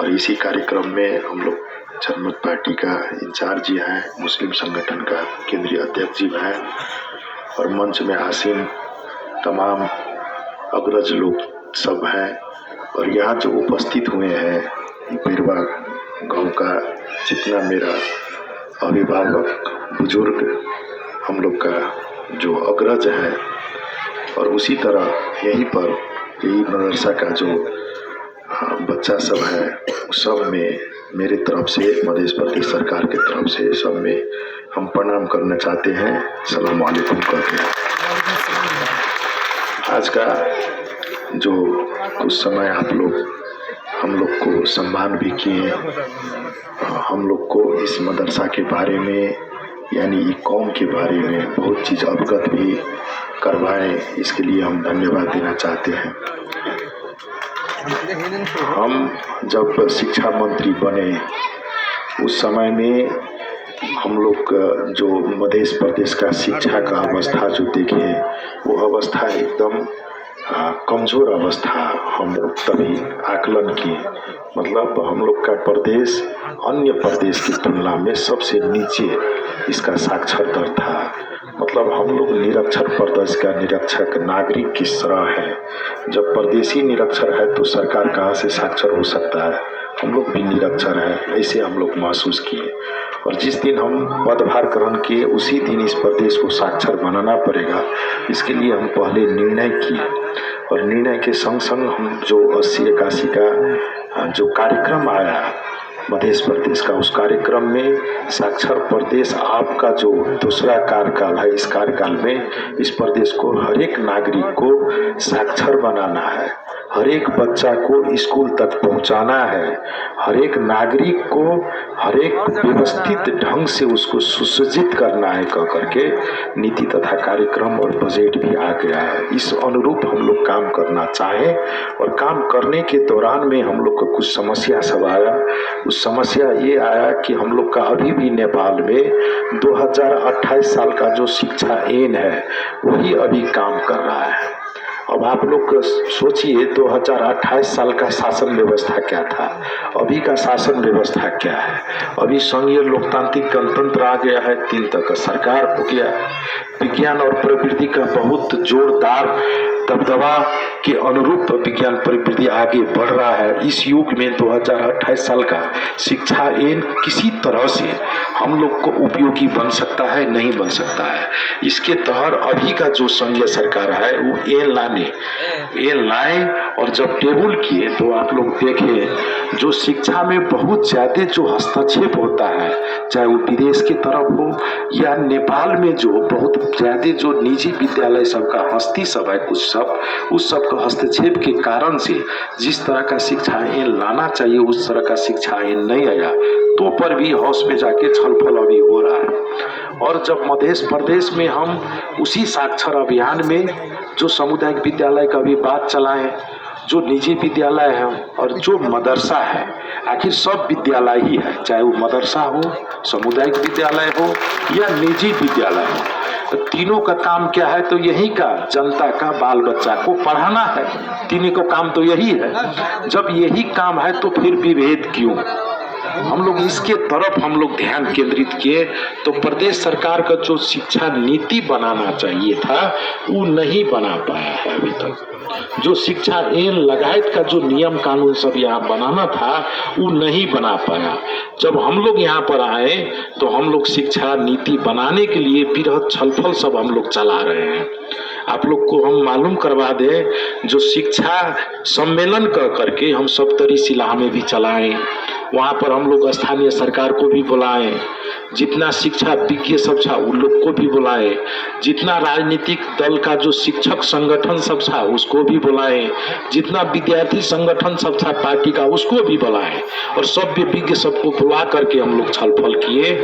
और इसी कार्यक्रम में हम लोग जनमत पार्टी का इंचार्ज जी हैं, मुस्लिम संगठन का केंद्रीय अध्यक्ष जी हैं और मंच में आसीन तमाम अग्रज लोग सब हैं। और यहाँ जो उपस्थित हुए हैं बिरवा गांव का जितना मेरा अभिभावक बुजुर्ग हम लोग का जो अग्रज है, और उसी तरह यहीं पर यही मदरसा का जो बच्चा सब है, सब में मेरे तरफ से मध्य प्रदेश सरकार के तरफ से सब में हम प्रणाम करना चाहते हैं। अस्सलाम वालेकुम करके आज का जो कुछ समय आप लोग हम लोग को सम्मान भी किए, हम लोग को इस मदरसा के बारे में यानी कौम के बारे में बहुत चीज़ अवगत भी करवाएं, इसके लिए हम धन्यवाद देना चाहते हैं। हम जब शिक्षा मंत्री बने उस समय में हम लोग जो मध्य प्रदेश का शिक्षा का अवस्था जो देखे वो अवस्था एकदम कमज़ोर अवस्था हम लोग तभी आकलन किए। मतलब हम लोग का प्रदेश अन्य प्रदेश की तुलना में सबसे नीचे इसका साक्षर दर था। मतलब हम लोग निरक्षर प्रदेश का निरक्षर नागरिक किस तरह है। जब प्रदेशी निरक्षर है तो सरकार कहाँ से साक्षर हो सकता है, हम लोग भी निरक्षर है, ऐसे हम लोग महसूस किए। और जिस दिन हम पदभार ग्रहण किए उसी दिन इस प्रदेश को साक्षर बनाना पड़ेगा, इसके लिए हम पहले निर्णय किए। और निर्णय के संग संग हम जो 80-81 का जो कार्यक्रम आया मध्य प्रदेश का, उस कार्यक्रम में साक्षर प्रदेश आपका जो दूसरा कार्यकाल है, इस कार्यकाल में इस प्रदेश को हर एक नागरिक को साक्षर बनाना है, हर एक बच्चा को स्कूल तक पहुंचाना है, हर एक नागरिक को हर एक व्यवस्थित ढंग से उसको सुसज्जित करना है कह करके नीति तथा कार्यक्रम और बजट भी आ गया है। इस अनुरूप हम लोग काम करना चाहें और काम करने के दौरान में हम लोग को कुछ समस्या सब आया। उस समस्या ये आया कि हम लोग का अभी भी नेपाल में 2028 साल का जो शिक्षा ऐन है वही अभी काम कर रहा है। अब आप लोग सोचिए 2028 साल का शासन व्यवस्था क्या था, अभी का शासन व्यवस्था क्या है। अभी संघीय लोकतांत्रिक गणतंत्र आ गया है, 3 तक का सरकार हो गया, विज्ञान और प्रवृत्ति का बहुत जोरदार दबदबा के अनुरूप विज्ञान प्रवृत्ति आगे बढ़ रहा है। इस युग में 2028 साल का शिक्षा ऐन किसी तरह से हम लोग को उपयोगी बन सकता है, नहीं बन सकता है। इसके तहत अभी का जो संघीय सरकार है वो ऐन लाए और जब टेबल किए तो आप लोग देखें जो शिक्षा में बहुत ज्यादा जो हस्तक्षेप होता है, चाहे वो विदेश की तरफ हो या नेपाल में जो बहुत ज्यादा जो निजी विद्यालय सबका हस्ती सब है कुछ सब, उस सब का हस्तक्षेप के कारण से जिस तरह का शिक्षा ऐन लाना चाहिए उस तरह का शिक्षा ऐन नहीं आया, तो पर भी हाउस में जाके छलफल अभी हो रहा है। और जब मध्य प्रदेश में हम उसी साक्षर अभियान में जो सामुदायिक विद्यालय का भी बात चलाएं, जो निजी विद्यालय है और जो मदरसा है, आखिर सब विद्यालय ही है, चाहे वो मदरसा हो, सामुदायिक विद्यालय हो या निजी विद्यालय हो, तो तीनों का काम क्या है, तो यही का जनता का बाल बच्चा को पढ़ाना है। तीनों का काम तो यही है। जब यही काम है तो फिर विभेद क्यों। हम लोग इसके तरफ हम लोग ध्यान केंद्रित किए तो प्रदेश सरकार का जो शिक्षा नीति बनाना चाहिए था वो नहीं बना पाया है अभी तक। जो शिक्षा ऐन लगायत का जो नियम कानून सब यहाँ बनाना था वो नहीं बना पाया। जब हम लोग यहाँ पर आए तो हम लोग शिक्षा नीति बनाने के लिए बृहद छलफल सब हम लोग चला रहे हैं। आप लोग को हम मालूम करवा दें, जो शिक्षा सम्मेलन कर करके हम सप्तरी शिला में भी चलाएं, वहाँ पर हम लोग स्थानीय सरकार को भी बुलाएं, जितना शिक्षा विज्ञ सब था उन लोग को भी बुलाएं, जितना राजनीतिक दल का जो शिक्षक संगठन सब था उसको भी बुलाएं, जितना विद्यार्थी संगठन सब था पार्टी का उसको भी बुलाएं और सब विज्ञ सबको बुला करके हम लोग छलफल किए।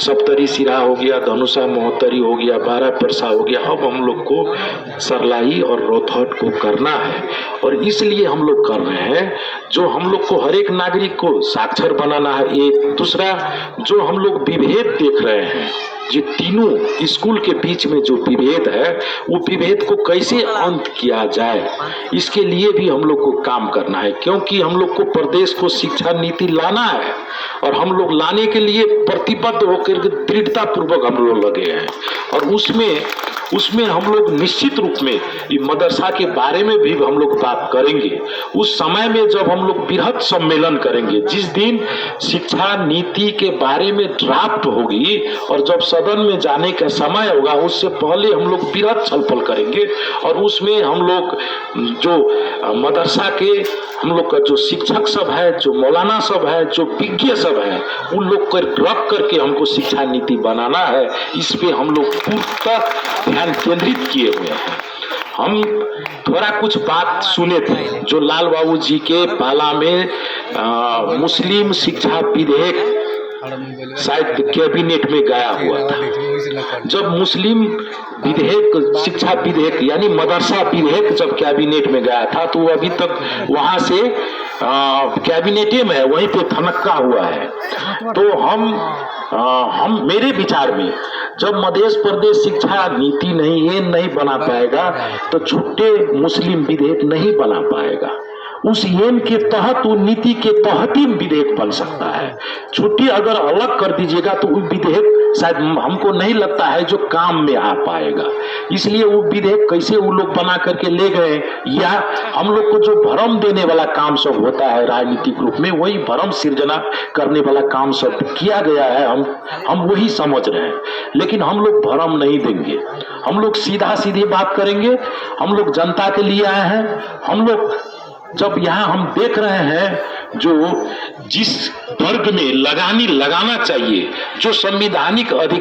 सप्तरी सिरा हो गया, धनुषा महोत्तरी हो गया, 12 परसा हो गया, अब हम लोग को सरलाई और रोहतक को करना है। और इसलिए हम लोग कर रहे हैं जो हम लोग को हर एक नागरिक को साक्षर बनाना है। एक दूसरा जो हम लोग विभेद देख रहे हैं ये तीनों स्कूल के बीच में जो विभेद है वो विभेद को कैसे अंत किया जाए, इसके लिए भी हम लोग को काम करना है, क्योंकि हम लोग को प्रदेश को शिक्षा नीति लाना है और हम लोग लाने के लिए प्रतिबद्ध होकर दृढ़ता पूर्वक हम लोग लगे हैं। और उसमें हम लोग निश्चित रूप में ये मदरसा के बारे में भी हम लोग बात करेंगे उस समय में जब हम लोग बृहद सम्मेलन करेंगे, जिस दिन शिक्षा नीति के बारे में ड्राफ्ट होगी और जब सदन में जाने का समय होगा उससे पहले हम लोग बृहद छलफल करेंगे और उसमें हम लोग जो मदरसा के हम लोग का जो शिक्षक सब है, जो मौलाना सब है, जो विज्ञ सब है, उन लोग को रख करके हमको शिक्षा नीति बनाना है। इस पे हम लोग पूर्णतः ध्यान केंद्रित किए हुए हैं। हम थोड़ा कुछ बात सुने थे जो लाल बाबू जी के पाला में मुस्लिम शिक्षा विधेयक शायद कैबिनेट में गया हुआ था। जब मुस्लिम विधेयक, शिक्षा विधेयक यानी मदरसा विधेयक जब कैबिनेट में गया था तो अभी तक वहां से कैबिनेटे में है, वहीं पे थनक्का हुआ है। तो हम मेरे विचार में जब मध्य प्रदेश शिक्षा नीति नहीं बना पाएगा तो छोटे मुस्लिम विधेयक नहीं बना पाएगा। उस एम के तहत, वो नीति के तहत ही विधेयक बन सकता है। छुट्टी अगर अलग कर दीजिएगा तो वो विधेयक शायद हमको नहीं लगता है जो काम में आ पाएगा। इसलिए वो विधेयक कैसे वो लोग बना करके ले गए, या हम लोग को जो भ्रम देने वाला काम सब होता है राजनीतिक रूप में, वही भ्रम सृजना करने वाला काम सब किया गया है। हम वही समझ रहे हैं, लेकिन हम लोग भ्रम नहीं देंगे। हम लोग सीधा सीधी बात करेंगे। हम लोग जनता के लिए आए हैं। हम लोग जब यहाँ हम देख रहे हैं जो जिस वर्ग में लगाना चाहिए, जो संवैधानिक अधिकार